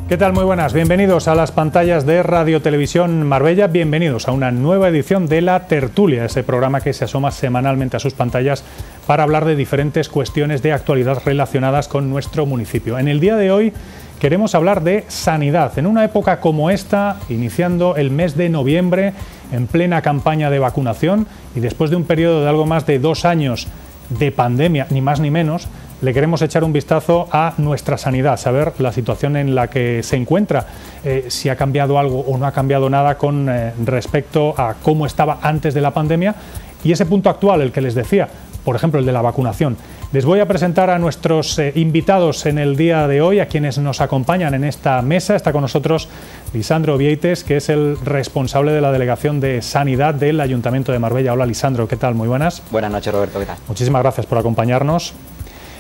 ¿Qué tal? Muy buenas, bienvenidos a las pantallas de Radio Televisión Marbella, bienvenidos a una nueva edición de La Tertulia, ese programa que se asoma semanalmente a sus pantallas para hablar de diferentes cuestiones de actualidad relacionadas con nuestro municipio. En el día de hoy queremos hablar de sanidad, en una época como esta, iniciando el mes de noviembre, en plena campaña de vacunación y después de un periodo de algo más de 2 años de pandemia, ni más ni menos, le queremos echar un vistazo a nuestra sanidad, saber la situación en la que se encuentra, si ha cambiado algo o no ha cambiado nada con respecto a cómo estaba antes de la pandemia y ese punto actual, el que les decía, por ejemplo, el de la vacunación. Les voy a presentar a nuestros invitados en el día de hoy, a quienes nos acompañan en esta mesa. Está con nosotros Lisandro Vieites, que es el responsable de la Delegación de Sanidad del Ayuntamiento de Marbella. Hola, Lisandro, ¿qué tal? Muy buenas. Buenas noches, Roberto, ¿qué tal? Muchísimas gracias por acompañarnos.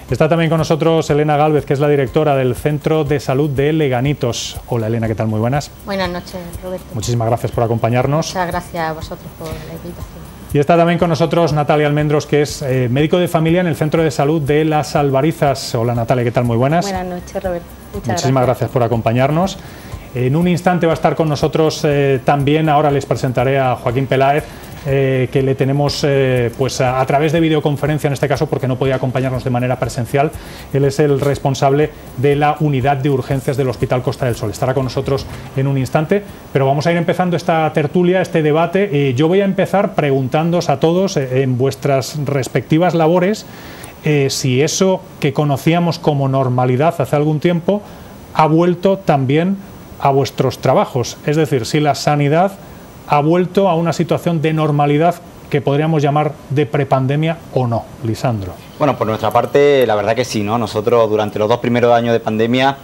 Está también con nosotros Elena Gálvez, que es la directora del Centro de Salud de Leganitos. Hola, Elena, ¿qué tal? Muy buenas. Buenas noches, Roberto. Muchísimas gracias por acompañarnos. Muchas gracias a vosotros por la invitación. Y está también con nosotros Natalia Almendros, que es médico de familia en el Centro de Salud de Las Albarizas. Hola, Natalia, ¿qué tal? Muy buenas. Buenas noches, Roberto. Muchísimas gracias por acompañarnos. En un instante va a estar con nosotros también, ahora les presentaré a Joaquín Peláez, que le tenemos pues a través de videoconferencia, en este caso porque no podía acompañarnos de manera presencial. Él es el responsable de la unidad de urgencias del Hospital Costa del Sol. Estará con nosotros en un instante, pero vamos a ir empezando esta tertulia, este debate. Yo voy a empezar preguntándoos a todos en vuestras respectivas labores si eso que conocíamos como normalidad hace algún tiempo ha vuelto también a vuestros trabajos, es decir, si la sanidad ha vuelto a una situación de normalidad que podríamos llamar de prepandemia o no. Lisandro. Bueno, por nuestra parte, la verdad que sí, ¿no? Nosotros durante los 2 primeros años de pandemia,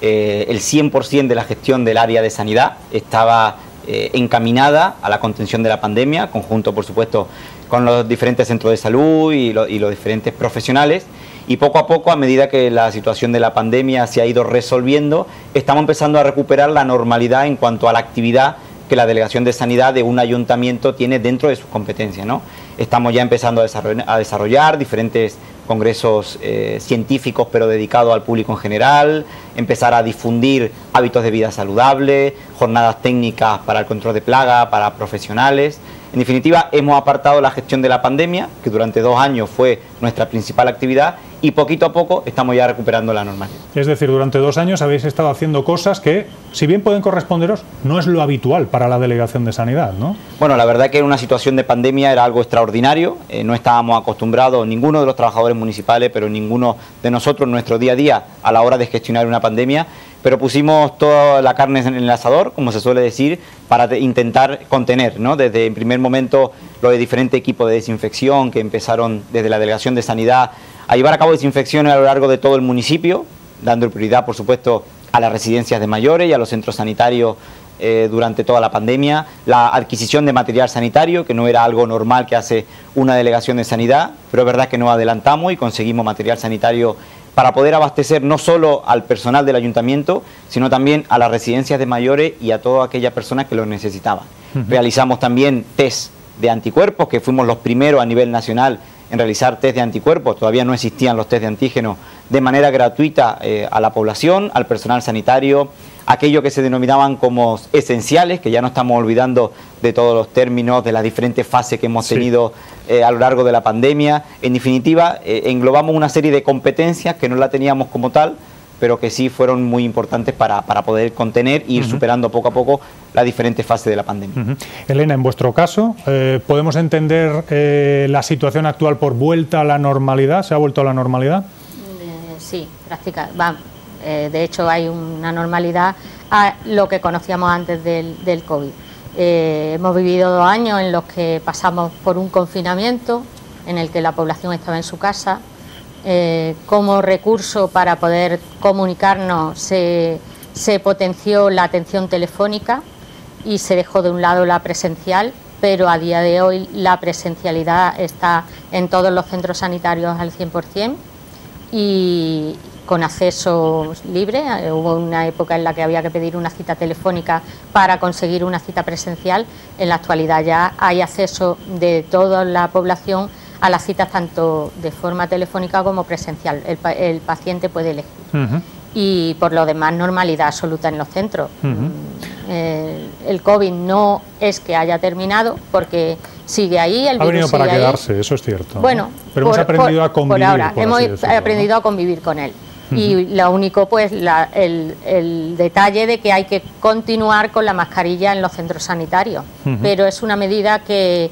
el 100% de la gestión del área de sanidad estaba encaminada a la contención de la pandemia, conjunto, por supuesto, con los diferentes centros de salud y los diferentes profesionales. Y poco a poco, a medida que la situación de la pandemia se ha ido resolviendo, estamos empezando a recuperar la normalidad en cuanto a la actividad que la Delegación de Sanidad de un ayuntamiento tiene dentro de sus competencias, ¿no? Estamos ya empezando a desarrollar diferentes congresos científicos, pero dedicados al público en general, empezar a difundir hábitos de vida saludable, jornadas técnicas para el control de plaga, para profesionales. En definitiva, hemos apartado la gestión de la pandemia, que durante 2 años fue nuestra principal actividad, y poquito a poco estamos ya recuperando la normalidad. Es decir, durante 2 años habéis estado haciendo cosas que, si bien pueden corresponderos, no es lo habitual para la Delegación de Sanidad, ¿no? Bueno, la verdad que en una situación de pandemia era algo extraordinario, no estábamos acostumbrados, ninguno de los trabajadores municipales, pero ninguno de nosotros en nuestro día a día a la hora de gestionar una pandemia, pero pusimos toda la carne en el asador, como se suele decir, para intentar contener, ¿no? Desde el primer momento los de diferentes equipos de desinfección que empezaron desde la Delegación de Sanidad a llevar a cabo desinfecciones a lo largo de todo el municipio, dando prioridad, por supuesto, a las residencias de mayores y a los centros sanitarios durante toda la pandemia, la adquisición de material sanitario, que no era algo normal que hace una Delegación de Sanidad, pero es verdad que nos adelantamos y conseguimos material sanitario para poder abastecer no solo al personal del ayuntamiento, sino también a las residencias de mayores y a todas aquellas personas que lo necesitaban. Realizamos también test de anticuerpos, que fuimos los primeros a nivel nacional en realizar test de anticuerpos. Todavía no existían los test de antígenos de manera gratuita a la población, al personal sanitario, aquello que se denominaban como esenciales, que ya no estamos olvidando de todos los términos, de las diferentes fases que hemos tenido a lo largo de la pandemia. En definitiva, englobamos una serie de competencias que no la teníamos como tal, pero que sí fueron muy importantes para poder contener e ir superando poco a poco las diferentes fases de la pandemia. Elena, en vuestro caso, ¿podemos entender la situación actual por vuelta a la normalidad? ¿Se ha vuelto a la normalidad? Sí, de hecho hay una normalidad a lo que conocíamos antes del COVID. Hemos vivido 2 años en los que pasamos por un confinamiento en el que la población estaba en su casa. Como recurso para poder comunicarnos se potenció la atención telefónica y se dejó de un lado la presencial, pero a día de hoy la presencialidad está en todos los centros sanitarios al 100% y con acceso libre. Hubo una época en la que había que pedir una cita telefónica para conseguir una cita presencial. En la actualidad ya hay acceso de toda la población a las citas tanto de forma telefónica como presencial. El paciente puede elegir. y por lo demás normalidad absoluta en los centros. El COVID no es que haya terminado, porque sigue ahí, el virus ha venido para sigue quedarse, ahí. Eso es cierto. Bueno, pero hemos aprendido a convivir. Por ahora, hemos decirlo, aprendido a convivir con él. Y lo único, pues, el detalle de que hay que continuar con la mascarilla en los centros sanitarios. Pero es una medida que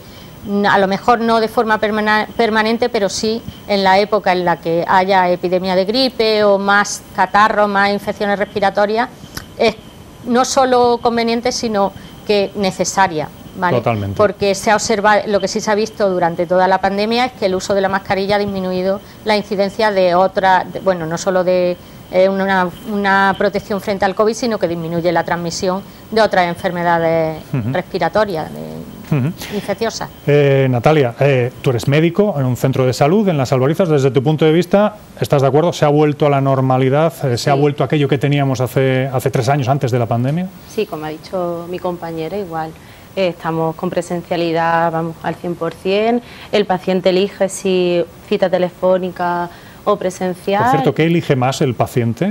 a lo mejor no de forma permanente, pero sí en la época en la que haya epidemia de gripe o más catarro, más infecciones respiratorias, es no solo conveniente, sino que necesaria. ¿Vale? Totalmente. Porque se ha observado, lo que sí se ha visto durante toda la pandemia es que el uso de la mascarilla ha disminuido la incidencia de bueno, no solo de una protección frente al COVID, sino que disminuye la transmisión de otras enfermedades respiratorias, infecciosas. Natalia, tú eres médico en un centro de salud en Las Albarizas. Desde tu punto de vista, ¿estás de acuerdo? ¿Se ha vuelto a la normalidad? ¿Se ha vuelto a aquello que teníamos hace 3 años antes de la pandemia? Sí, como ha dicho mi compañera, igual. Estamos con presencialidad, vamos al 100%. El paciente elige si cita telefónica o presencial. Por cierto, ¿qué elige más el paciente?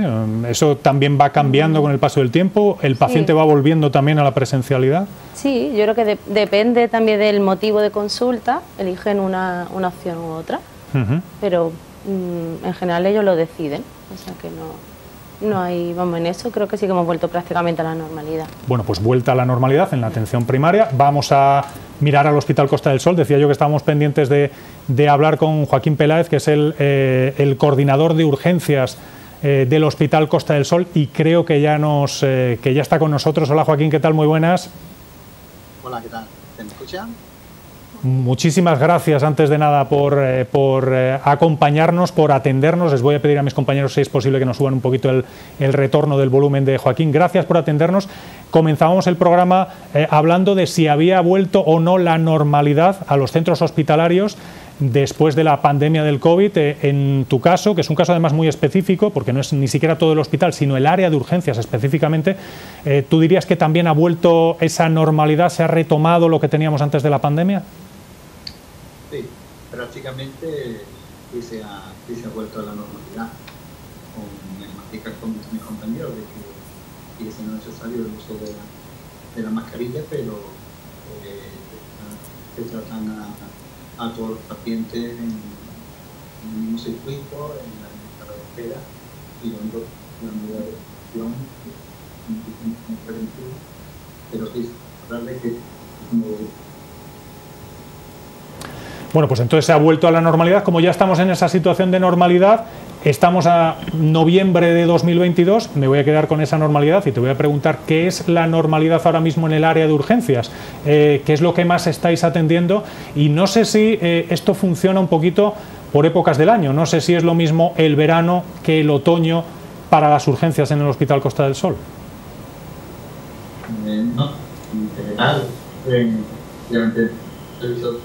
¿Eso también va cambiando con el paso del tiempo? ¿El paciente va volviendo también a la presencialidad? Sí, yo creo que depende también del motivo de consulta, eligen una opción u otra, pero en general ellos lo deciden, o sea que no hay, vamos, en eso creo que sí que hemos vuelto prácticamente a la normalidad. Bueno, pues vuelta a la normalidad en la atención primaria. Vamos a mirar al Hospital Costa del Sol. Decía yo que estábamos pendientes de hablar con Joaquín Peláez, que es el coordinador de urgencias del Hospital Costa del Sol, y creo que ya está con nosotros. Hola Joaquín, ¿qué tal? Muy buenas. Hola, ¿qué tal? ¿Me escuchan? Muchísimas gracias, antes de nada, por acompañarnos, por atendernos. Les voy a pedir a mis compañeros, si es posible, que nos suban un poquito el retorno del volumen de Joaquín. Gracias por atendernos. Comenzábamos el programa hablando de si había vuelto o no la normalidad a los centros hospitalarios después de la pandemia del COVID. En tu caso, que es un caso además muy específico, porque no es ni siquiera todo el hospital, sino el área de urgencias específicamente, ¿tú dirías que también ha vuelto esa normalidad, se ha retomado lo que teníamos antes de la pandemia? Sí, prácticamente sí se ha vuelto a la normalidad. Me matizar con mis compañeros de que sigue siendo necesario el uso de la mascarilla, pero se tratan a todos los pacientes en el mismo circuito, en la misma sala de espera, y la medida de protección en preventivo. Pero sí, hablar de que Bueno, pues entonces se ha vuelto a la normalidad. Como ya estamos en esa situación de normalidad, estamos a noviembre de 2022, me voy a quedar con esa normalidad y te voy a preguntar qué es la normalidad ahora mismo en el área de urgencias, qué es lo que más estáis atendiendo, y no sé si esto funciona un poquito por épocas del año, no sé si es lo mismo el verano que el otoño para las urgencias en el Hospital Costa del Sol. No, en general, obviamente el servicio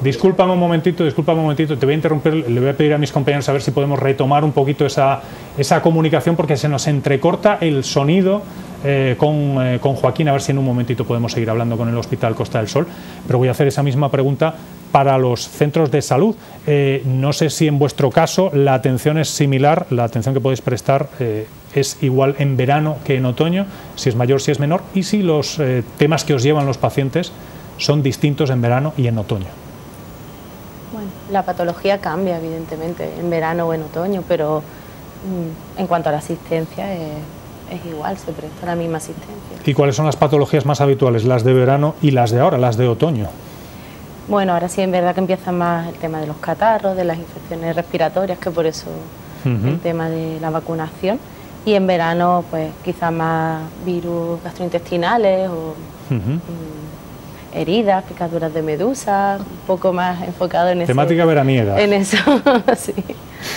Discúlpame un momentito, te voy a interrumpir, le voy a pedir a mis compañeros a ver si podemos retomar un poquito esa comunicación, porque se nos entrecorta el sonido con Joaquín, a ver si en un momentito podemos seguir hablando con el Hospital Costa del Sol, pero voy a hacer esa misma pregunta para los centros de salud. No sé si en vuestro caso la atención es similar, la atención que podéis prestar es igual en verano que en otoño, si es mayor, si es menor, y si los temas que os llevan los pacientes son distintos en verano y en otoño. Bueno, la patología cambia evidentemente en verano o en otoño, pero en cuanto a la asistencia es igual, se presta la misma asistencia. ¿Y cuáles son las patologías más habituales, las de verano y las de ahora, las de otoño? Bueno, ahora sí, en verdad que empieza más el tema de los catarros, de las infecciones respiratorias, que por eso el tema de la vacunación. Y en verano, pues quizás más virus gastrointestinales o heridas, picaduras de medusa, un poco más enfocado en eso. Temática veraniega. En eso, sí,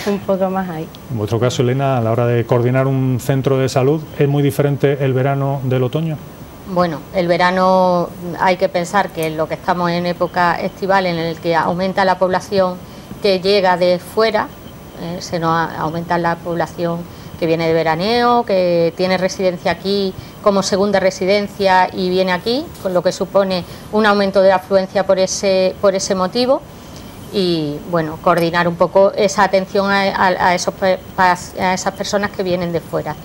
un poco más ahí. En vuestro caso, Elena, a la hora de coordinar un centro de salud, ¿es muy diferente el verano del otoño? Bueno, el verano hay que pensar que lo que estamos en época estival, en el que aumenta la población que llega de fuera, se nos aumenta la población que viene de veraneo, que tiene residencia aquí como segunda residencia y viene aquí, con lo que supone un aumento de afluencia por ese motivo. Y bueno, coordinar un poco esa atención a esas personas que vienen de fuera.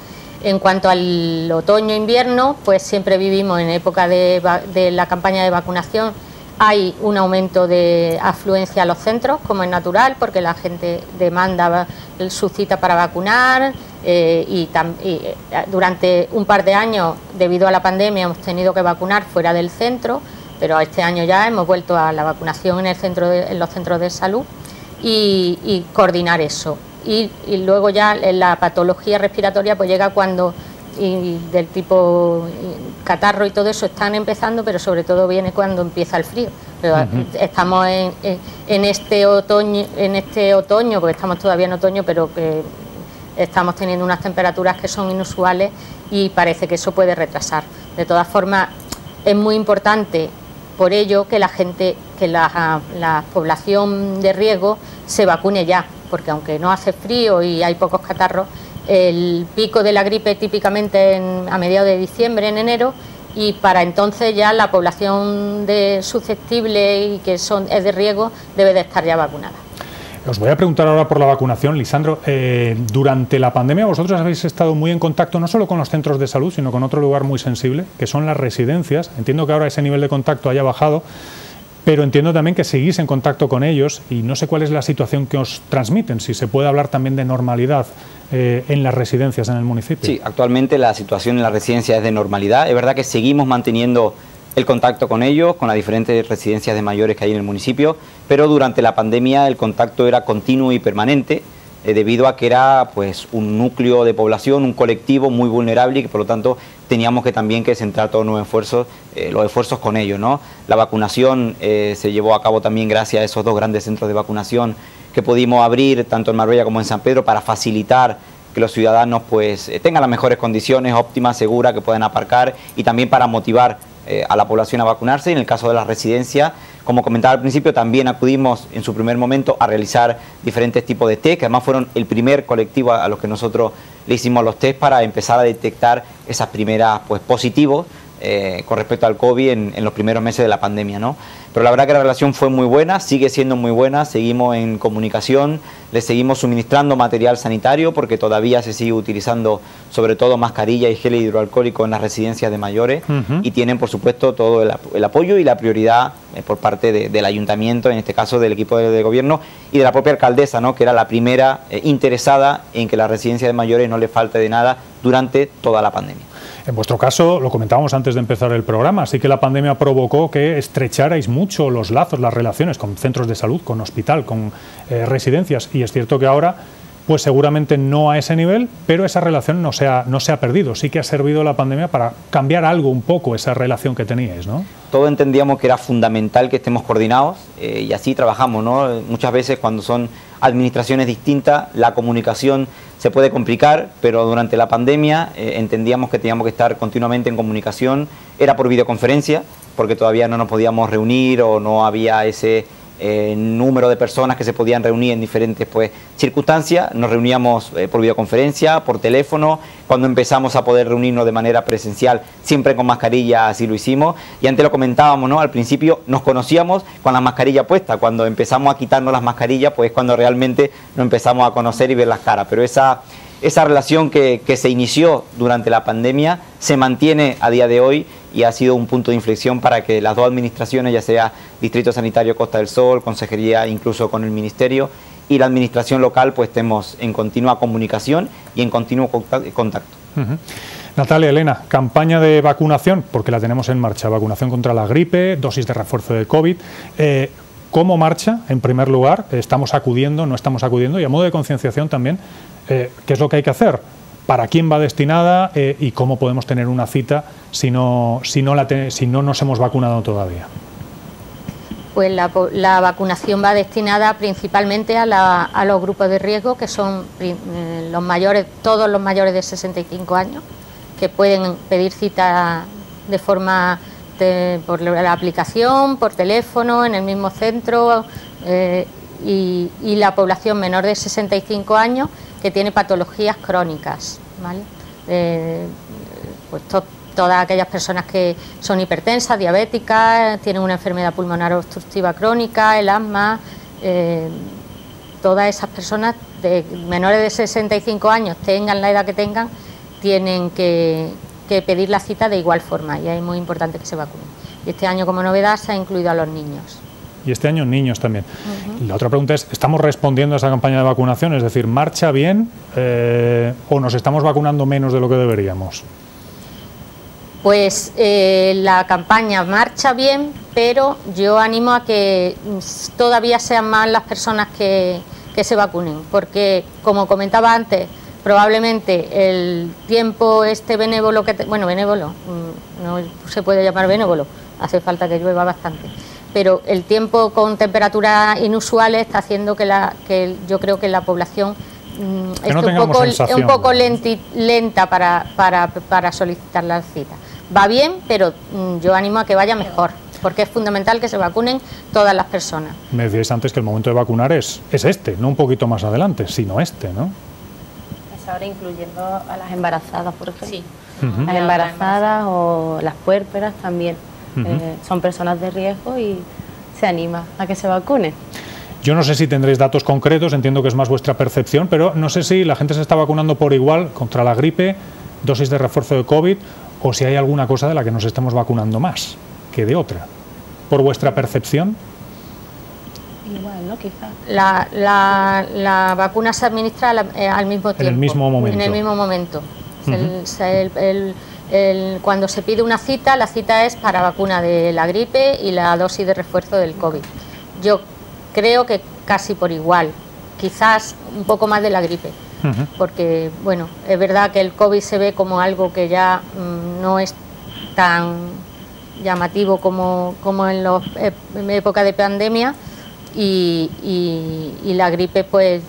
En cuanto al otoño-invierno, pues siempre vivimos en época de la campaña de vacunación. Hay un aumento de afluencia a los centros, como es natural, porque la gente demanda su cita para vacunar y durante un par de años, debido a la pandemia, hemos tenido que vacunar fuera del centro, pero este año ya hemos vuelto a la vacunación en los centros de salud y coordinar eso. Y luego ya la patología respiratoria pues llega cuando del tipo catarro y todo eso están empezando, pero sobre todo viene cuando empieza el frío. Pero estamos en este otoño, porque estamos todavía en otoño, pero que estamos teniendo unas temperaturas que son inusuales y parece que eso puede retrasar. De todas formas, es muy importante por ello que la población de riesgo se vacune ya, porque aunque no hace frío y hay pocos catarros, el pico de la gripe típicamente a mediados de diciembre, en enero, y para entonces ya la población susceptible y que es de riesgo debe de estar ya vacunada. Os voy a preguntar ahora por la vacunación. Lisandro, durante la pandemia vosotros habéis estado muy en contacto no solo con los centros de salud, sino con otro lugar muy sensible, que son las residencias. Entiendo que ahora ese nivel de contacto haya bajado, pero entiendo también que seguís en contacto con ellos y no sé cuál es la situación que os transmiten, si se puede hablar también de normalidad en las residencias en el municipio. Sí, actualmente la situación en la residencia es de normalidad. Es verdad que seguimos manteniendo el contacto con ellos, con las diferentes residencias de mayores que hay en el municipio, pero durante la pandemia el contacto era continuo y permanente, debido a que era pues un núcleo de población, un colectivo muy vulnerable y que por lo tanto teníamos que también centrar todos los esfuerzos con ellos, ¿no? La vacunación se llevó a cabo también gracias a esos dos grandes centros de vacunación que pudimos abrir tanto en Marbella como en San Pedro para facilitar que los ciudadanos pues tengan las mejores condiciones óptimas, seguras, que puedan aparcar y también para motivar a la población a vacunarse. En el caso de la residencia, como comentaba al principio, también acudimos en su primer momento a realizar diferentes tipos de test, que además fueron el primer colectivo a los que nosotros le hicimos los test para empezar a detectar esas primeras pues positivos con respecto al COVID en los primeros meses de la pandemia, ¿no? Pero la verdad que la relación fue muy buena, sigue siendo muy buena, seguimos en comunicación, le seguimos suministrando material sanitario porque todavía se sigue utilizando sobre todo mascarilla y gel hidroalcohólico en las residencias de mayores y tienen por supuesto todo el apoyo y la prioridad por parte del ayuntamiento, en este caso del equipo de gobierno y de la propia alcaldesa, ¿no? Que era la primera interesada en que la residencia de mayores no le falte de nada durante toda la pandemia. En vuestro caso, lo comentábamos antes de empezar el programa, sí que la pandemia provocó que estrecharais mucho los lazos, las relaciones con centros de salud, con hospital, con residencias, y es cierto que ahora, pues seguramente no a ese nivel, pero esa relación no se ha perdido, sí que ha servido la pandemia para cambiar algo un poco esa relación que teníais, ¿no? Todos entendíamos que era fundamental que estemos coordinados y así trabajamos, ¿no? Muchas veces cuando son administraciones distintas, la comunicación se puede complicar, pero durante la pandemia entendíamos que teníamos que estar continuamente en comunicación, era por videoconferencia, porque todavía no nos podíamos reunir o no había ese número de personas que se podían reunir en diferentes circunstancias. Nos reuníamos por videoconferencia, por teléfono. Cuando empezamos a poder reunirnos de manera presencial, siempre con mascarilla, así lo hicimos. Y antes lo comentábamos, ¿no? Al principio nos conocíamos con la mascarilla puesta. Cuando empezamos a quitarnos las mascarillas, pues es cuando realmente nos empezamos a conocer y ver las caras. Pero esa relación que se inició durante la pandemia se mantiene a día de hoy y ha sido un punto de inflexión para que las dos administraciones, ya sea Distrito Sanitario Costa del Sol, Consejería, incluso con el Ministerio y la Administración local, pues estemos en continua comunicación y en continuo contacto. Natalia, Elena, campaña de vacunación, porque la tenemos en marcha, vacunación contra la gripe, dosis de refuerzo de COVID. ¿Cómo marcha, en primer lugar? ¿Estamos acudiendo, no estamos acudiendo? Y a modo de concienciación también, ¿qué es lo que hay que hacer? ¿Para quién va destinada y cómo podemos tener una cita si no nos hemos vacunado todavía? Pues la vacunación va destinada principalmente a los grupos de riesgo, que son los mayores, todos los mayores de 65 años, que pueden pedir cita de forma por la aplicación, por teléfono, en el mismo centro, y la población menor de 65 años que tiene patologías crónicas, ¿vale? Pues todas aquellas personas que son hipertensas, diabéticas, tienen una enfermedad pulmonar obstructiva crónica, el asma, todas esas personas de menores de 65 años, tengan la edad que tengan, tienen que pedir la cita de igual forma, y es muy importante que se vacunen. Y este año, como novedad, se ha incluido a los niños. Y este año niños también. Y la otra pregunta es, ¿estamos respondiendo a esa campaña de vacunación? Es decir, ¿marcha bien o nos estamos vacunando menos de lo que deberíamos? Pues la campaña marcha bien, pero yo animo a que todavía sean más las personas que se vacunen, porque, como comentaba antes, probablemente el tiempo benévolo, benévolo, no se puede llamar benévolo, hace falta que llueva bastante, pero el tiempo con temperaturas inusuales está haciendo que yo creo que la población esté un poco lenta para solicitar la cita. Va bien, pero yo animo a que vaya mejor, porque es fundamental que se vacunen todas las personas. Me decíais antes que el momento de vacunar es no un poquito más adelante, sino ¿no? Es ahora incluyendo a las embarazadas, por ejemplo. Sí. Las embarazadas o las puérperas también. Son personas de riesgo y se anima a que se vacunen. Yo no sé si tendréis datos concretos, entiendo que es más vuestra percepción, pero no sé si la gente se está vacunando por igual contra la gripe, dosis de refuerzo de COVID, o si hay alguna cosa de la que nos estemos vacunando más que de otra. ¿Por vuestra percepción? Igual, ¿no? Quizás. La vacuna se administra al mismo tiempo. En el mismo momento. En el mismo momento. Cuando se pide una cita, la cita es para vacuna de la gripe y la dosis de refuerzo del COVID. Yo creo que casi por igual, quizás un poco más de la gripe, porque, bueno, es verdad que el COVID se ve como algo que ya no es tan llamativo como en época de pandemia, y la gripe, pues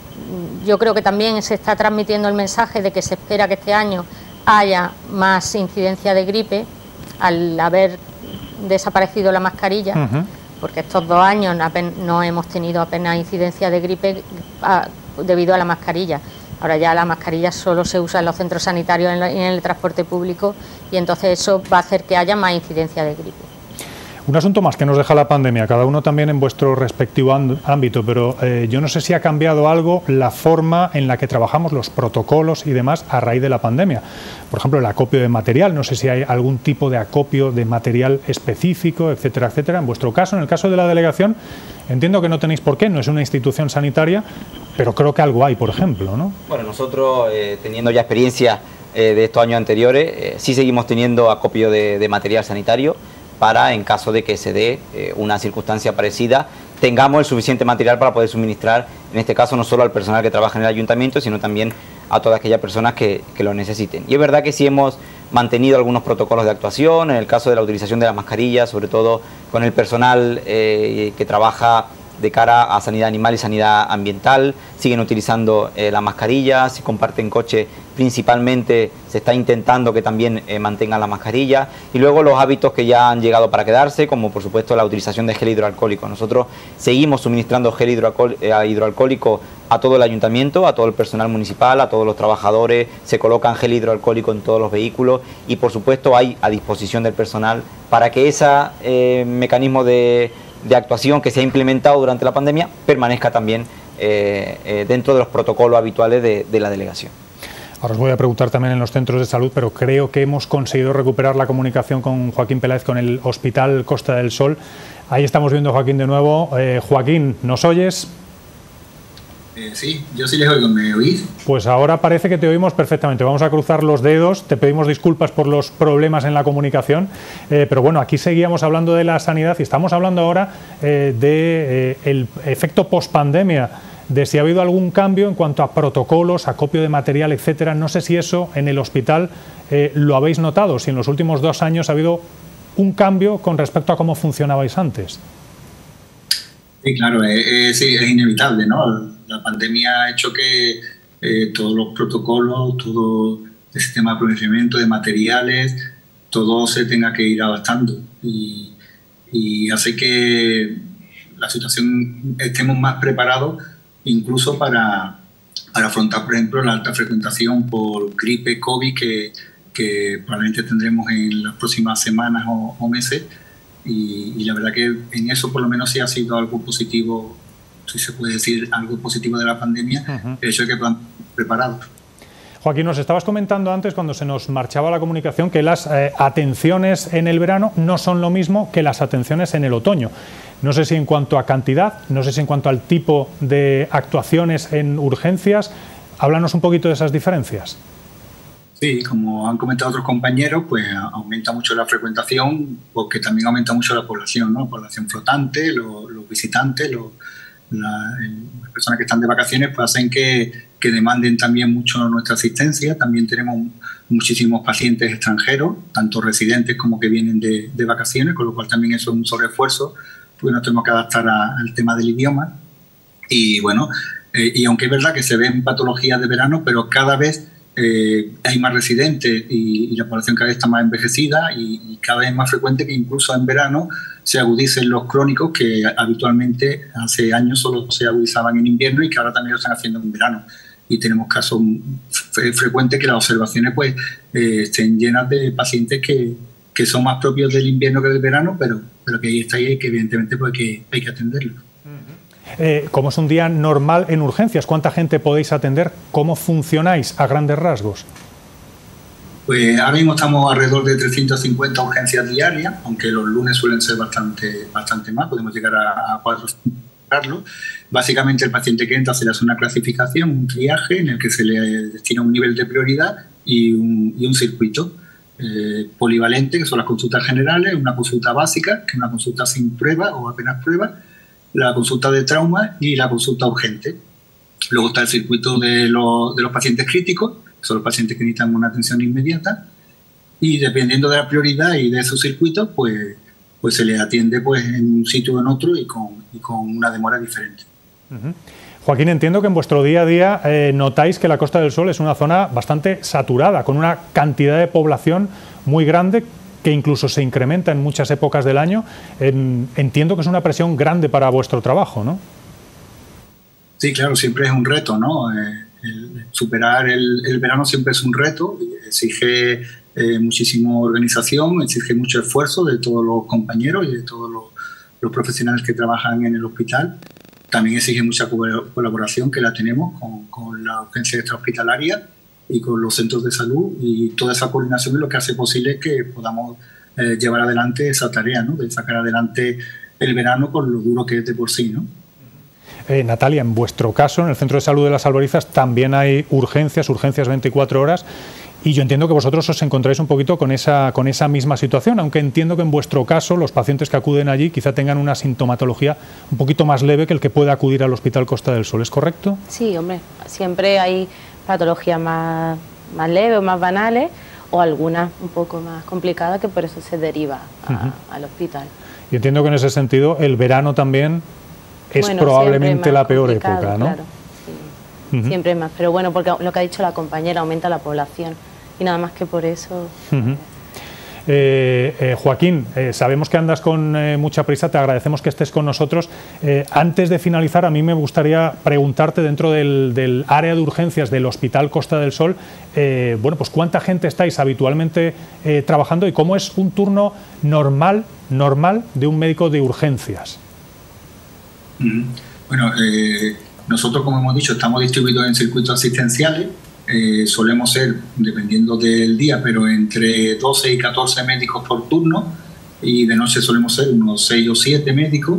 yo creo que también se está transmitiendo el mensaje de que se espera que este año haya más incidencia de gripe al haber desaparecido la mascarilla, porque estos 2 años no hemos tenido apenas incidencia de gripe debido a la mascarilla. Ahora ya la mascarilla solo se usa en los centros sanitarios y en el transporte público, y entonces eso va a hacer que haya más incidencia de gripe. Un asunto más que nos deja la pandemia, cada uno también en vuestro respectivo ámbito, pero yo no sé si ha cambiado algo la forma en la que trabajamos, los protocolos y demás a raíz de la pandemia. Por ejemplo, el acopio de material, no sé si hay algún tipo de acopio de material específico, etcétera, etcétera. En vuestro caso, en el caso de la delegación, entiendo que no tenéis por qué, no es una institución sanitaria, pero creo que algo hay, por ejemplo, ¿no? Bueno, nosotros, teniendo ya experiencia de estos años anteriores, sí seguimos teniendo acopio de material sanitario, para, en caso de que se dé una circunstancia parecida, tengamos el suficiente material para poder suministrar, en este caso, no solo al personal que trabaja en el ayuntamiento, sino también a todas aquellas personas que lo necesiten. Y es verdad que sí hemos mantenido algunos protocolos de actuación, en el caso de la utilización de las mascarillas, sobre todo con el personal que trabaja de cara a sanidad animal y sanidad ambiental, siguen utilizando la mascarilla, si comparten coche principalmente se está intentando que también mantengan la mascarilla, y luego los hábitos que ya han llegado para quedarse, como por supuesto la utilización de gel hidroalcohólico. Nosotros seguimos suministrando gel hidroalcohólico a todo el ayuntamiento, a todo el personal municipal, a todos los trabajadores, se colocan gel hidroalcohólico en todos los vehículos, y por supuesto hay a disposición del personal para que ese mecanismo de actuación que se ha implementado durante la pandemia permanezca también dentro de los protocolos habituales de la delegación. Ahora os voy a preguntar también en los centros de salud, pero creo que hemos conseguido recuperar la comunicación con Joaquín Peláez, con el Hospital Costa del Sol. Ahí estamos viendo a Joaquín de nuevo. Joaquín, ¿nos oyes? Sí, yo sí les oigo. ¿Me oís? Pues ahora parece que te oímos perfectamente. Vamos a cruzar los dedos. Te pedimos disculpas por los problemas en la comunicación. Pero bueno, aquí seguíamos hablando de la sanidad y estamos hablando ahora del efecto pospandemia, de si ha habido algún cambio en cuanto a protocolos, acopio de material, etcétera. No sé si eso en el hospital lo habéis notado, si en los últimos 2 años ha habido un cambio con respecto a cómo funcionabais antes. Sí, claro, sí, es inevitable, ¿no? La pandemia ha hecho que todos los protocolos, todo el sistema de aprovechamiento de materiales, todo se tenga que ir adaptando, y hace que la situación estemos más preparados incluso para afrontar, por ejemplo, la alta frecuentación por gripe, COVID, que probablemente tendremos en las próximas semanas o meses. Y la verdad que en eso por lo menos sí ha sido algo positivo, si se puede decir algo positivo de la pandemia, el hecho de que podamos estar preparados. Joaquín, nos estabas comentando antes, cuando se nos marchaba la comunicación, que las atenciones en el verano no son lo mismo que las atenciones en el otoño. No sé si en cuanto a cantidad, no sé si en cuanto al tipo de actuaciones en urgencias. Háblanos un poquito de esas diferencias. Sí, como han comentado otros compañeros, pues aumenta mucho la frecuentación, porque también aumenta mucho la población, ¿no? La población flotante, los visitantes, las personas que están de vacaciones, pues hacen que demanden también mucho nuestra asistencia. También tenemos muchísimos pacientes extranjeros, tanto residentes como que vienen de vacaciones, con lo cual también eso es un sobreesfuerzo, porque nos tenemos que adaptar al tema del idioma. Y bueno, y aunque es verdad que se ven patologías de verano, pero cada vez hay más residentes y la población cada vez está más envejecida y cada vez es más frecuente que incluso en verano se agudicen los crónicos que habitualmente hace años solo se agudizaban en invierno y que ahora también lo están haciendo en verano. Y tenemos casos frecuentes que las observaciones pues estén llenas de pacientes que son más propios del invierno que del verano, pero que ahí está y que evidentemente pues, hay que atenderlo. ¿Cómo es un día normal en urgencias? ¿Cuánta gente podéis atender? ¿Cómo funcionáis a grandes rasgos? Pues ahora mismo estamos alrededor de 350 urgencias diarias, aunque los lunes suelen ser bastante más, podemos llegar a 400. Básicamente el paciente que entra se le hace una clasificación, un triaje en el que se le destina un nivel de prioridad y un circuito polivalente, que son las consultas generales, una consulta básica, que es una consulta sin prueba o apenas prueba, la consulta de trauma y la consulta urgente. Luego está el circuito de los pacientes críticos, que son los pacientes que necesitan una atención inmediata, y dependiendo de la prioridad y de esos circuitos, pues se les atiende pues, en un sitio o en otro y con una demora diferente. Joaquín, entiendo que en vuestro día a día notáis que la Costa del Sol es una zona bastante saturada, con una cantidad de población muy grande, que incluso se incrementa en muchas épocas del año. Entiendo que es una presión grande para vuestro trabajo, ¿no? Sí, claro, siempre es un reto, ¿no? Superar el verano siempre es un reto, exige muchísima organización, exige mucho esfuerzo de todos los compañeros y de todos los profesionales que trabajan en el hospital. También exige mucha colaboración, que la tenemos con la urgencia extrahospitalaria y con los centros de salud, y toda esa coordinación es lo que hace posible que podamos llevar adelante esa tarea, ¿no? De sacar adelante el verano por lo duro que es de por sí, ¿no? Natalia, en vuestro caso, en el Centro de Salud de Las Alborizas, también hay urgencias 24 horas, y yo entiendo que vosotros os encontráis un poquito con esa misma situación, aunque entiendo que en vuestro caso los pacientes que acuden allí quizá tengan una sintomatología un poquito más leve que el que puede acudir al Hospital Costa del Sol, ¿es correcto? Sí, hombre, siempre hay patologías más leves o más banales, o algunas un poco más complicadas, que por eso se deriva al hospital. Y entiendo que en ese sentido el verano también es probablemente la peor época, ¿no? Claro, sí. Siempre más, pero bueno, porque lo que ha dicho la compañera, aumenta la población y nada más que por eso. Joaquín, sabemos que andas con mucha prisa, te agradecemos que estés con nosotros. Antes de finalizar, a mí me gustaría preguntarte, dentro del área de urgencias del Hospital Costa del Sol, bueno, pues ¿cuánta gente estáis habitualmente trabajando y cómo es un turno normal de un médico de urgencias? Bueno, nosotros, como hemos dicho, estamos distribuidos en circuitos asistenciales. Solemos ser, dependiendo del día, pero entre 12 y 14 médicos por turno, y de noche solemos ser unos 6 o 7 médicos,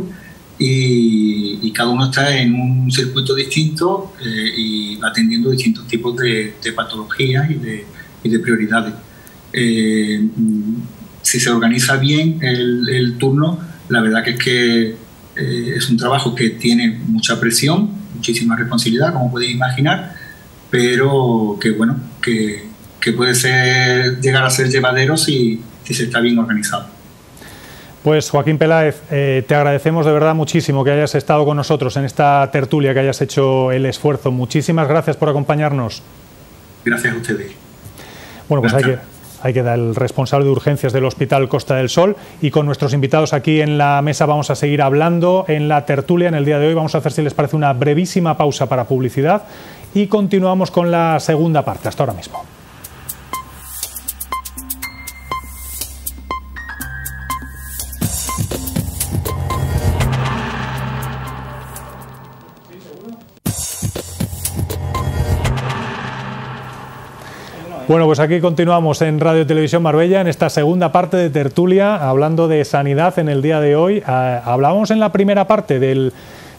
y cada uno está en un circuito distinto y atendiendo distintos tipos de patologías y de prioridades. Si se organiza bien el turno, la verdad que es que es un trabajo que tiene mucha presión, muchísima responsabilidad, como podéis imaginar, pero que bueno, que puede llegar a ser llevadero si se está bien organizado. Pues Joaquín Peláez, te agradecemos de verdad muchísimo que hayas estado con nosotros en esta tertulia, que hayas hecho el esfuerzo. Muchísimas gracias por acompañarnos. Gracias a ustedes. Bueno, pues Aikeda, el responsable de urgencias del Hospital Costa del Sol, y con nuestros invitados aquí en la mesa vamos a seguir hablando en la tertulia en el día de hoy. Vamos a hacer, si les parece, una brevísima pausa para publicidad y continuamos con la segunda parte. Hasta ahora mismo. Bueno, pues aquí continuamos en Radio Televisión Marbella en esta segunda parte de tertulia, hablando de sanidad en el día de hoy. Hablábamos en la primera parte del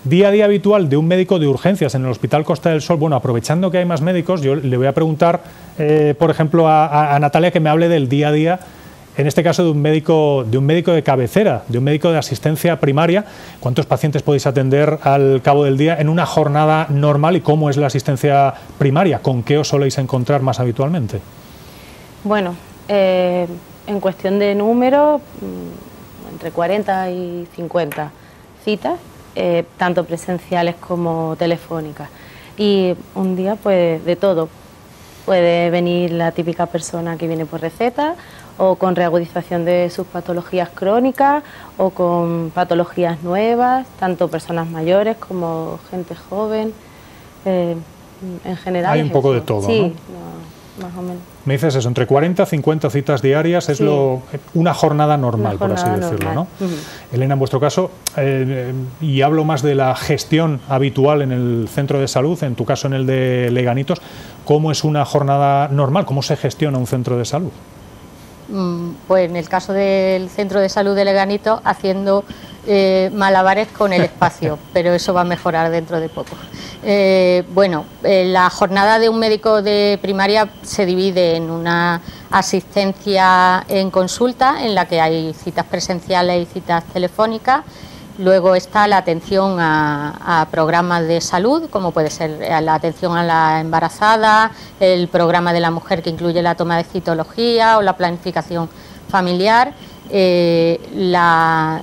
día a día habitual de un médico de urgencias en el Hospital Costa del Sol. Bueno, aprovechando que hay más médicos, yo le voy a preguntar, por ejemplo, a Natalia, que me hable del día a día, en este caso de un médico de cabecera, de un médico de asistencia primaria. ¿Cuántos pacientes podéis atender al cabo del día en una jornada normal y cómo es la asistencia primaria? ¿Con qué os soléis encontrar más habitualmente? Bueno, en cuestión de número, entre 40 y 50 citas, tanto presenciales como telefónicas. Y un día, pues, de todo. Puede venir la típica persona que viene por receta, o con reagudización de sus patologías crónicas, o con patologías nuevas, tanto personas mayores como gente joven. En general hay un poco de todo, sí, ¿no? Más o menos. Me dices eso, entre 40 y 50 citas diarias es una jornada normal, por así decirlo, ¿no? Elena, en vuestro caso, y hablo más de la gestión habitual en el centro de salud, en tu caso en el de Leganitos, ¿cómo es una jornada normal? ¿Cómo se gestiona un centro de salud? Pues en el caso del centro de salud de Leganitos, haciendo malabares con el espacio, pero eso va a mejorar dentro de poco. La jornada de un médico de primaria se divide en una asistencia en consulta, en la que hay citas presenciales y citas telefónicas. Luego está la atención a programas de salud, como puede ser la atención a la embarazada, el programa de la mujer, que incluye la toma de citología o la planificación familiar, la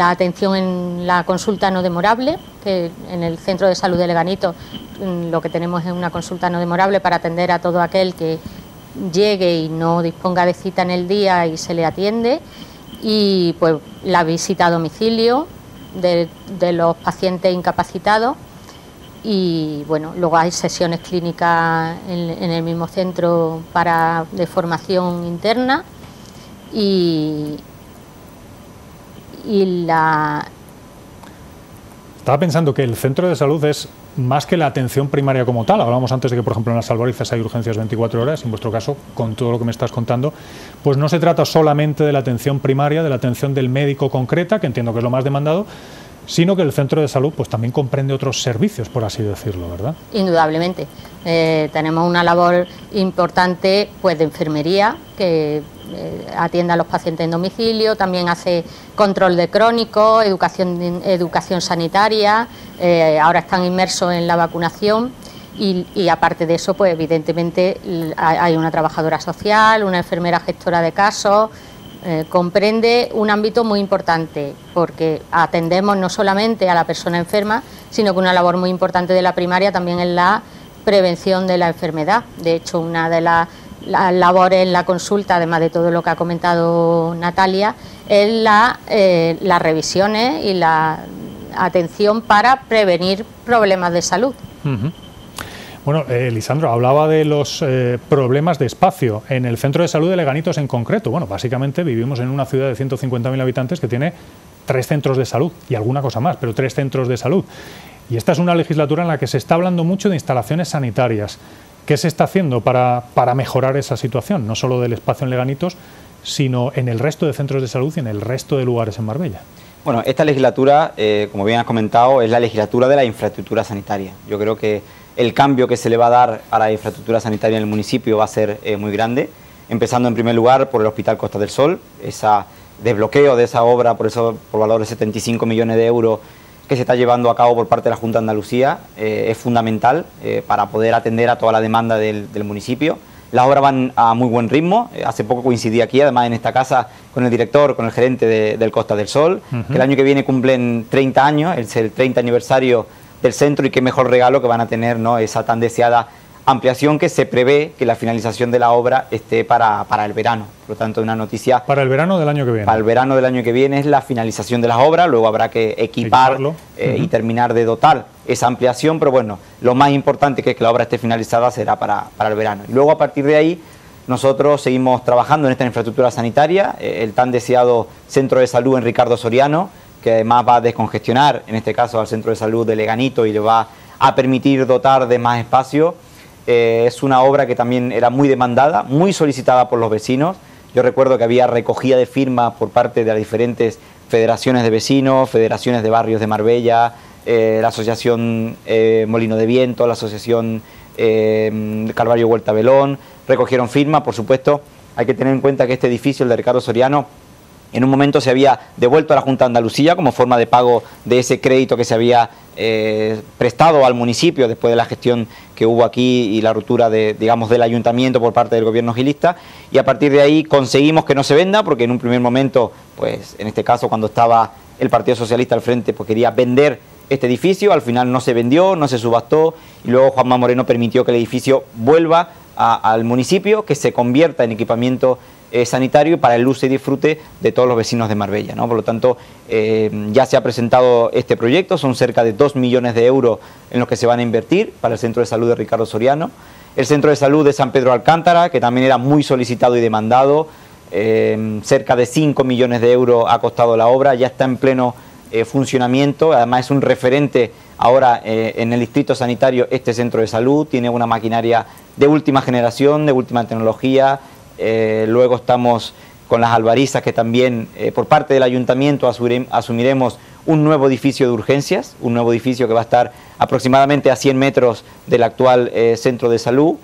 atención en la consulta no demorable, que en el centro de salud de Leganitos lo que tenemos es una consulta no demorable para atender a todo aquel que llegue y no disponga de cita en el día y se le atiende. Y pues la visita a domicilio de los pacientes incapacitados, y bueno, luego hay sesiones clínicas en el mismo centro de formación interna, Estaba pensando que el centro de salud es más que la atención primaria como tal. Hablábamos antes de que, por ejemplo, en las Albarizas hay urgencias 24 horas. En vuestro caso, con todo lo que me estás contando, pues no se trata solamente de la atención primaria, de la atención del médico concreta, que entiendo que es lo más demandado, sino que el centro de salud pues también comprende otros servicios, por así decirlo, ¿verdad? Indudablemente. Tenemos una labor importante, pues, de enfermería, que atiende a los pacientes en domicilio, también hace control de crónicos, educación sanitaria, ahora están inmersos en la vacunación, y aparte de eso, pues evidentemente hay una trabajadora social, una enfermera gestora de casos. Comprende un ámbito muy importante, porque atendemos no solamente a la persona enferma, sino que una labor muy importante de la primaria también es la prevención de la enfermedad. De hecho, una de las labores en la consulta, además de todo lo que ha comentado Natalia, es las revisiones y la atención para prevenir problemas de salud. Bueno, Lisandro, hablaba de los problemas de espacio en el centro de salud de Leganitos en concreto. Bueno, básicamente vivimos en una ciudad de 150.000 habitantes que tiene 3 centros de salud y alguna cosa más, pero 3 centros de salud. Y esta es una legislatura en la que se está hablando mucho de instalaciones sanitarias. ¿Qué se está haciendo para mejorar esa situación? No solo del espacio en Leganitos, sino en el resto de centros de salud y en el resto de lugares en Marbella. Bueno, esta legislatura, como bien has comentado, es la legislatura de la infraestructura sanitaria. Yo creo que el cambio que se le va a dar a la infraestructura sanitaria en el municipio va a ser muy grande, empezando en primer lugar por el Hospital Costa del Sol. Ese desbloqueo de esa obra por valor de 75 millones de euros que se está llevando a cabo por parte de la Junta de Andalucía es fundamental para poder atender a toda la demanda del municipio. Las obras van a muy buen ritmo. Hace poco coincidí aquí, además en esta casa, con el director, con el gerente del Costa del Sol, que el año que viene cumplen 30 años, es el 30 aniversario del centro, y qué mejor regalo que van a tener, ¿no?, esa tan deseada ampliación que se prevé que la finalización de la obra esté para el verano. Por lo tanto, una noticia... Para el verano del año que viene. Para el verano del año que viene es la finalización de las obras, luego habrá que equiparlo y terminar de dotar esa ampliación, pero bueno, lo más importante que es que la obra esté finalizada será para el verano. Y luego a partir de ahí nosotros seguimos trabajando en esta infraestructura sanitaria, el tan deseado Centro de Salud en Ricardo Soriano, que además va a descongestionar, en este caso al Centro de Salud de Leganito, y le va a permitir dotar de más espacio. Es una obra que también era muy demandada, muy solicitada por los vecinos. Yo recuerdo que había recogida de firmas por parte de las diferentes federaciones de vecinos, federaciones de barrios de Marbella, la Asociación Molino de Viento, la Asociación Calvario Huerta Belón, recogieron firmas. Por supuesto, hay que tener en cuenta que este edificio, el de Ricardo Soriano, en un momento se había devuelto a la Junta de Andalucía como forma de pago de ese crédito que se había prestado al municipio después de la gestión que hubo aquí y la ruptura digamos, del ayuntamiento por parte del gobierno gilista, y a partir de ahí conseguimos que no se venda, porque en un primer momento, pues en este caso cuando estaba el Partido Socialista al frente, pues quería vender este edificio, al final no se vendió, no se subastó, y luego Juanma Moreno permitió que el edificio vuelva al municipio, que se convierta en equipamiento sanitario para el uso y disfrute de todos los vecinos de Marbella, ¿no? Por lo tanto, ya se ha presentado este proyecto, son cerca de 2 millones de euros en los que se van a invertir para el Centro de Salud de Ricardo Soriano. El Centro de Salud de San Pedro Alcántara, que también era muy solicitado y demandado, cerca de 5 millones de euros ha costado la obra, ya está en pleno funcionamiento, además es un referente ahora en el distrito sanitario este centro de salud, tiene una maquinaria de última generación, de última tecnología. Luego estamos con las Albarizas, que también por parte del ayuntamiento asumiremos un nuevo edificio de urgencias, un nuevo edificio que va a estar aproximadamente a 100 metros del actual centro de salud,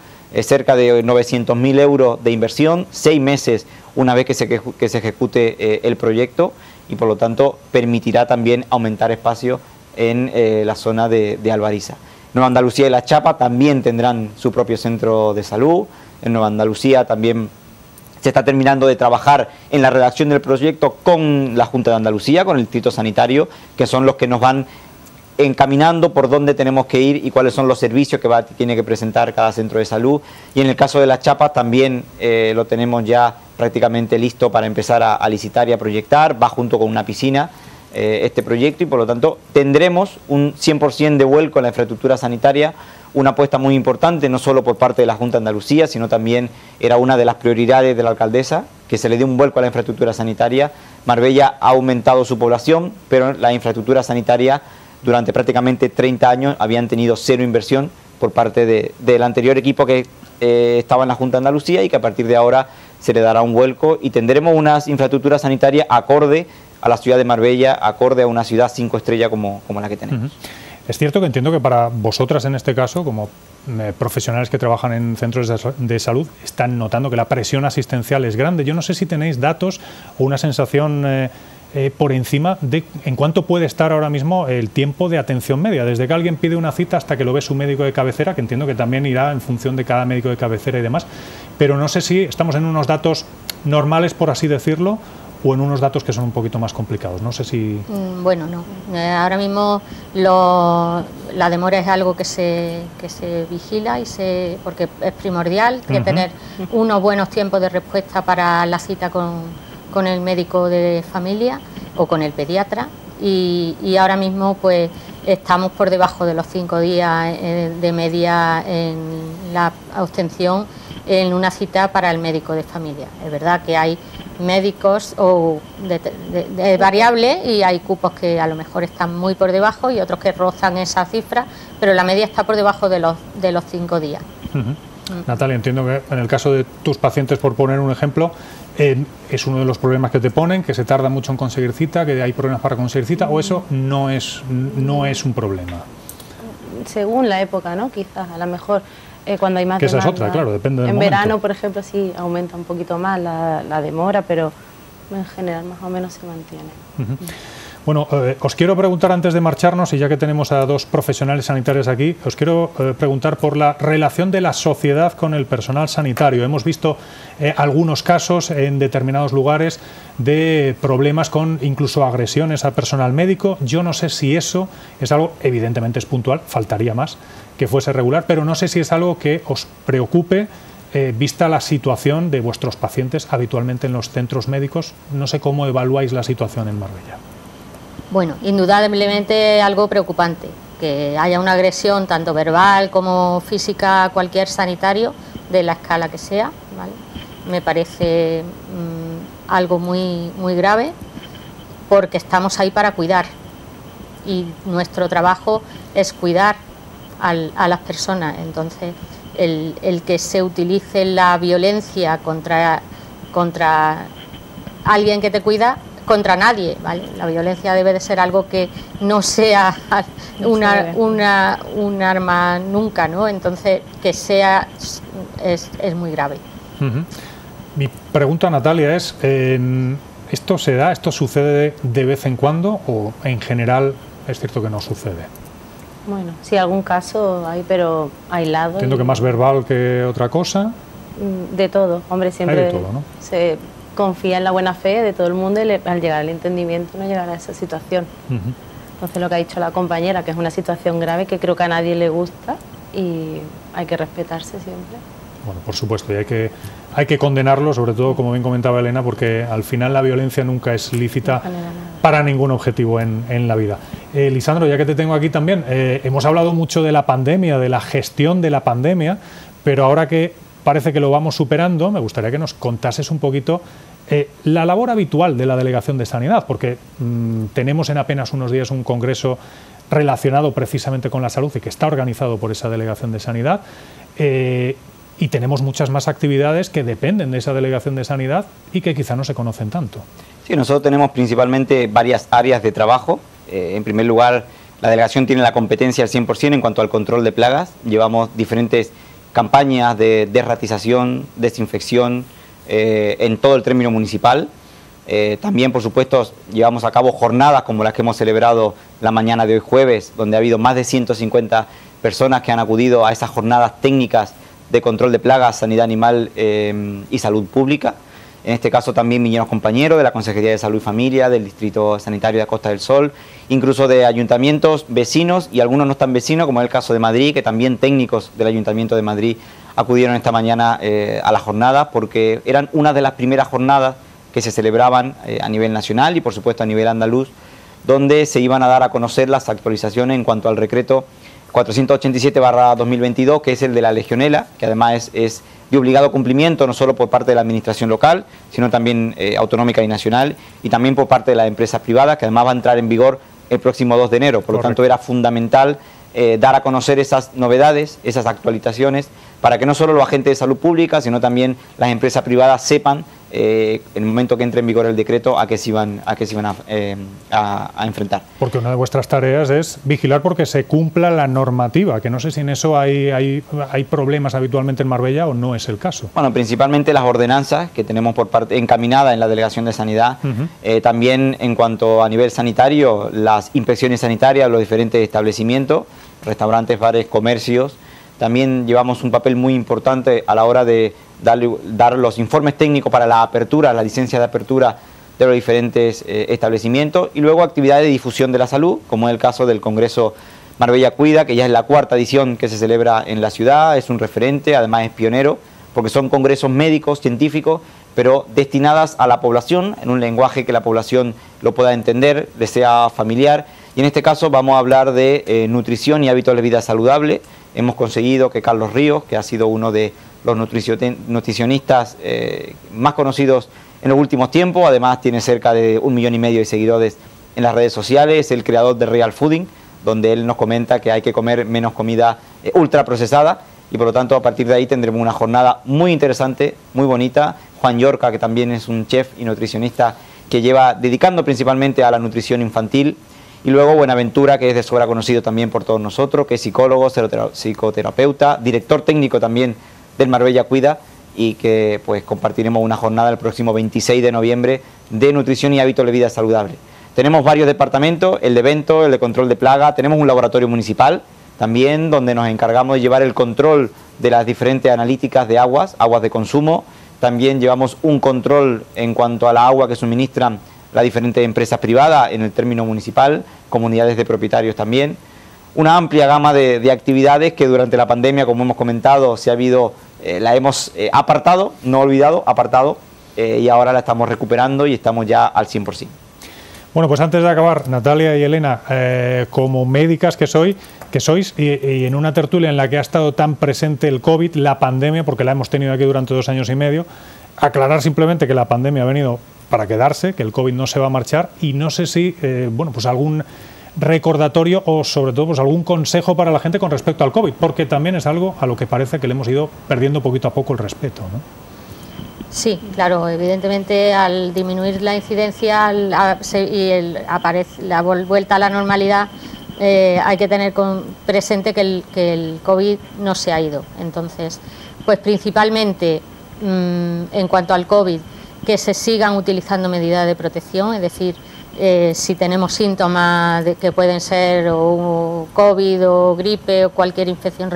cerca de 900.000 euros de inversión, 6 meses una vez que se ejecute el proyecto, y por lo tanto permitirá también aumentar espacio en la zona de Albariza. Nueva Andalucía y La Chapa también tendrán su propio centro de salud. En Nueva Andalucía también se está terminando de trabajar en la redacción del proyecto con la Junta de Andalucía, con el Distrito Sanitario, que son los que nos van encaminando por dónde tenemos que ir y cuáles son los servicios que tiene que presentar cada centro de salud. Y en el caso de Las Chapas también lo tenemos ya prácticamente listo para empezar a licitar y a proyectar. Va junto con una piscina este proyecto, y por lo tanto tendremos un 100% de vuelco en la infraestructura sanitaria, una apuesta muy importante no solo por parte de la Junta de Andalucía, sino también era una de las prioridades de la alcaldesa, que se le dé un vuelco a la infraestructura sanitaria. Marbella ha aumentado su población, pero la infraestructura sanitaria durante prácticamente 30 años habían tenido cero inversión por parte del anterior equipo que estaba en la Junta de Andalucía, y que a partir de ahora se le dará un vuelco y tendremos unas infraestructuras sanitarias acorde a la ciudad de Marbella, acorde a una ciudad 5 estrellas como la que tenemos. Es cierto que entiendo que para vosotras en este caso, como profesionales que trabajan en centros de salud, están notando que la presión asistencial es grande. Yo no sé si tenéis datos o una sensación por encima de en cuánto puede estar ahora mismo el tiempo de atención media, desde que alguien pide una cita hasta que lo ve su médico de cabecera, que entiendo que también irá en función de cada médico de cabecera y demás, pero no sé si estamos en unos datos normales, por así decirlo, o en unos datos que son un poquito más complicados. No sé si... Bueno, no. Ahora mismo la demora es algo que se vigila porque es primordial que tener unos buenos tiempos de respuesta para la cita con el médico de familia o con el pediatra, y ahora mismo pues estamos por debajo de los 5 días de media en la obtención en una cita para el médico de familia. Es verdad que hay médicos de variable, y hay cupos que a lo mejor están muy por debajo y otros que rozan esa cifra, pero la media está por debajo de los 5 días. Natalia, entiendo que en el caso de tus pacientes, por poner un ejemplo, es uno de los problemas que te ponen, que se tarda mucho en conseguir cita, que hay problemas para conseguir cita, o eso no es un problema. Según la época, ¿no? Quizás, a lo mejor cuando hay más que esa demanda. Es otra, claro, depende del momento. En verano, por ejemplo, sí aumenta un poquito más la demora, pero en general más o menos se mantiene. Bueno, os quiero preguntar antes de marcharnos, y ya que tenemos a dos profesionales sanitarios aquí, os quiero preguntar por la relación de la sociedad con el personal sanitario. Hemos visto algunos casos en determinados lugares de problemas con incluso agresiones al personal médico. Yo no sé si eso es algo, evidentemente es puntual, faltaría más que fuese regular, pero no sé si es algo que os preocupe vista la situación de vuestros pacientes habitualmente en los centros médicos. No sé cómo evaluáis la situación en Marbella. Bueno, indudablemente algo preocupante, que haya una agresión tanto verbal como física a cualquier sanitario, de la escala que sea, ¿vale? Me parece algo muy, muy grave, porque estamos ahí para cuidar, y nuestro trabajo es cuidar a las personas. Entonces, el que se utilice la violencia contra alguien que te cuida, contra nadie, ¿vale? La violencia debe de ser algo que no sea un arma nunca, ¿no? Entonces, que sea es muy grave. Mi pregunta, Natalia, es, ¿esto se da, esto sucede de vez en cuando o en general es cierto que no sucede? Bueno, sí, algún caso hay, pero aislado. Entiendo que más verbal que otra cosa. De todo, hombre, siempre hay de todo, ¿no? Se confía en la buena fe de todo el mundo y al llegar al entendimiento no llegar a esa situación. Entonces, lo que ha dicho la compañera, que es una situación grave que creo que a nadie le gusta y hay que respetarse siempre. Bueno, por supuesto, y hay que condenarlo, sobre todo, como bien comentaba Elena, porque al final la violencia nunca es lícita para ningún objetivo en la vida. Lisandro, ya que te tengo aquí también, hemos hablado mucho de la pandemia, de la gestión de la pandemia, pero ahora que parece que lo vamos superando, me gustaría que nos contases un poquito la labor habitual de la Delegación de Sanidad, porque tenemos en apenas unos días un congreso relacionado precisamente con la salud y que está organizado por esa Delegación de Sanidad. Y tenemos muchas más actividades que dependen de esa Delegación de Sanidad y que quizá no se conocen tanto. Sí, nosotros tenemos principalmente varias áreas de trabajo. En primer lugar, la delegación tiene la competencia al 100% en cuanto al control de plagas. Llevamos diferentes campañas de desratización, desinfección en todo el término municipal. También, por supuesto, llevamos a cabo jornadas como las que hemos celebrado la mañana de hoy jueves, donde ha habido más de 150 personas que han acudido a esas jornadas técnicas de control de plagas, sanidad animal y salud pública. En este caso también vinieron compañeros de la Consejería de Salud y Familia, del Distrito Sanitario de Costa del Sol, incluso de ayuntamientos vecinos y algunos no tan vecinos, como es el caso de Madrid, que también técnicos del Ayuntamiento de Madrid acudieron esta mañana a la jornada, porque eran una de las primeras jornadas que se celebraban a nivel nacional y por supuesto a nivel andaluz, donde se iban a dar a conocer las actualizaciones en cuanto al decreto 487/2022, que es el de la legionela, que además es de obligado cumplimiento no solo por parte de la administración local, sino también autonómica y nacional, y también por parte de las empresas privadas, que además va a entrar en vigor el próximo 2 de enero. Por lo tanto, era fundamental dar a conocer esas novedades, esas actualizaciones, para que no solo los agentes de salud pública, sino también las empresas privadas sepan en el momento que entre en vigor el decreto a qué se iban a enfrentar. Porque una de vuestras tareas es vigilar porque se cumpla la normativa, que no sé si en eso hay problemas habitualmente en Marbella o no es el caso. Bueno, principalmente las ordenanzas que tenemos por parte encaminadas en la Delegación de Sanidad, también en cuanto a nivel sanitario, las inspecciones sanitarias de los diferentes establecimientos, restaurantes, bares, comercios. También llevamos un papel muy importante a la hora de dar los informes técnicos para la apertura, la licencia de apertura de los diferentes establecimientos, y luego actividades de difusión de la salud, como es el caso del Congreso Marbella Cuida, que ya es la 4ª edición que se celebra en la ciudad, es un referente, además es pionero, porque son congresos médicos, científicos, pero destinadas a la población, en un lenguaje que la población lo pueda entender, le sea familiar, y en este caso vamos a hablar de nutrición y hábitos de vida saludable. Hemos conseguido que Carlos Ríos, que ha sido uno de los nutricionistas más conocidos en los últimos tiempos, además tiene cerca de 1,5 millones de seguidores en las redes sociales, es el creador de Real Fooding, donde él nos comenta que hay que comer menos comida ultraprocesada, y por lo tanto a partir de ahí tendremos una jornada muy interesante, muy bonita. Juan Yorca, que también es un chef y nutricionista que lleva dedicando principalmente a la nutrición infantil. Y luego Buenaventura, que es de sobra conocido también por todos nosotros, que es psicólogo, psicoterapeuta, director técnico también del Marbella Cuida, y que pues compartiremos una jornada el próximo 26 de noviembre de nutrición y hábitos de vida saludable. Tenemos varios departamentos, el de eventos, el de control de plaga, tenemos un laboratorio municipal también donde nos encargamos de llevar el control de las diferentes analíticas de aguas de consumo. También llevamos un control en cuanto a la agua que suministran las diferentes empresas privadas en el término municipal, comunidades de propietarios también. Una amplia gama de actividades que durante la pandemia, como hemos comentado, la hemos apartado, no olvidado, apartado, y ahora la estamos recuperando y estamos ya al 100%. Bueno, pues antes de acabar, Natalia y Elena, como médicas que sois, y en una tertulia en la que ha estado tan presente el COVID, la pandemia, porque la hemos tenido aquí durante 2 años y medio, aclarar simplemente que la pandemia ha venido para quedarse, que el COVID no se va a marchar, y no sé si, bueno, pues algún recordatorio o sobre todo pues algún consejo para la gente con respecto al COVID, porque también es algo a lo que parece que le hemos ido perdiendo poquito a poco el respeto, ¿no? Sí, claro, evidentemente al disminuir la incidencia y aparece la vuelta a la normalidad, hay que tener presente que el COVID no se ha ido. Entonces, pues principalmente en cuanto al COVID, que se sigan utilizando medidas de protección, es decir, si tenemos síntomas que pueden ser o COVID o gripe o cualquier infección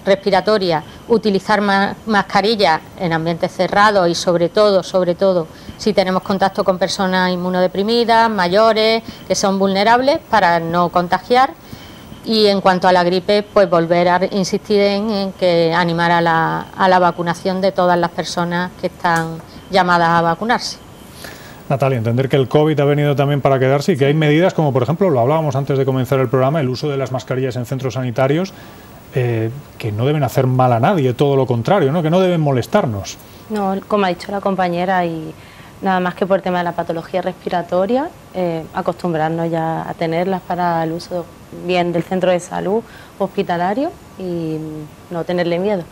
respiratoria, utilizar mascarillas en ambientes cerrados y sobre todo, si tenemos contacto con personas inmunodeprimidas, mayores, que son vulnerables para no contagiar. Y en cuanto a la gripe, pues volver a insistir en que animar a la vacunación de todas las personas que están llamadas a vacunarse. Natalia, entender que el COVID ha venido también para quedarse y que hay medidas como, por ejemplo, lo hablábamos antes de comenzar el programa, el uso de las mascarillas en centros sanitarios, que no deben hacer mal a nadie, todo lo contrario, ¿no? Que no deben molestarnos. No, como ha dicho la compañera, y nada más que por el tema de la patología respiratoria, acostumbrarnos ya a tenerlas para el uso bien del centro de salud hospitalario y no tenerle miedo.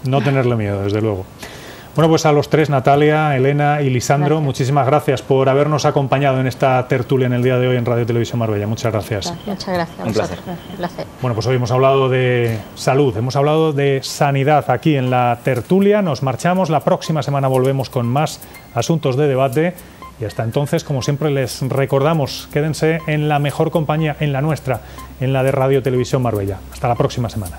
No tenerle miedo, desde luego. Bueno, pues a los tres, Natalia, Elena y Lisandro, muchísimas gracias por habernos acompañado en esta tertulia en el día de hoy en Radio Televisión Marbella. Muchas gracias. Muchas gracias. Un placer. Un placer. Bueno, pues hoy hemos hablado de salud, hemos hablado de sanidad aquí en la tertulia. Nos marchamos, la próxima semana volvemos con más asuntos de debate y hasta entonces, como siempre, les recordamos, quédense en la mejor compañía, en la nuestra, en la de Radio Televisión Marbella. Hasta la próxima semana.